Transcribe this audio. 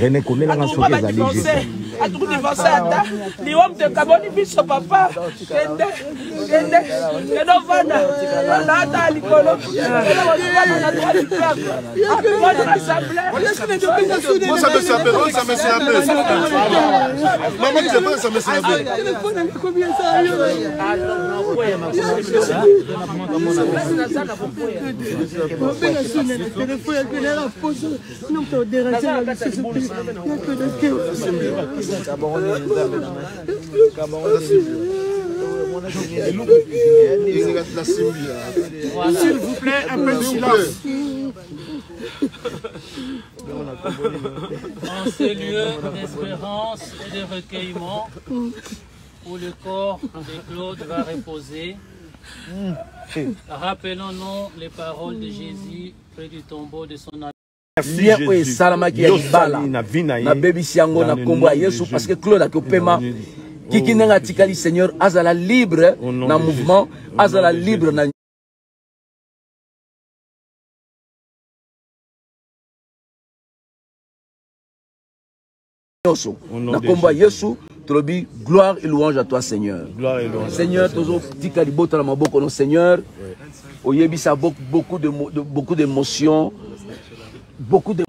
René, combien la chanson que vous allez à tout divorcer à ta l'homme de Caboni biso papa kende vana la ta likolo la droit du peuple moi ça me s'appelle maman tu sais pas ça me s'appelle combien ça s'il vous plaît, un peu de silence. En ce lieu d'espérance et de recueillement où le corps de Claude va reposer, rappelons-nous les paroles de Jésus près du tombeau de son ami. Lien oyo esalamaki ya libala nabebisi yango na kombo ya Yesu parce que Claude akopema kiki ndenge atikali Seigneur azala libre na mouvement azala libre na nyonso na kombo ya Yesu tolobi gloire et louange à toi Seigneur. Seigneur tozo tika libota na maboko no Seigneur oyebisa beaucoup d'émotions beaucoup de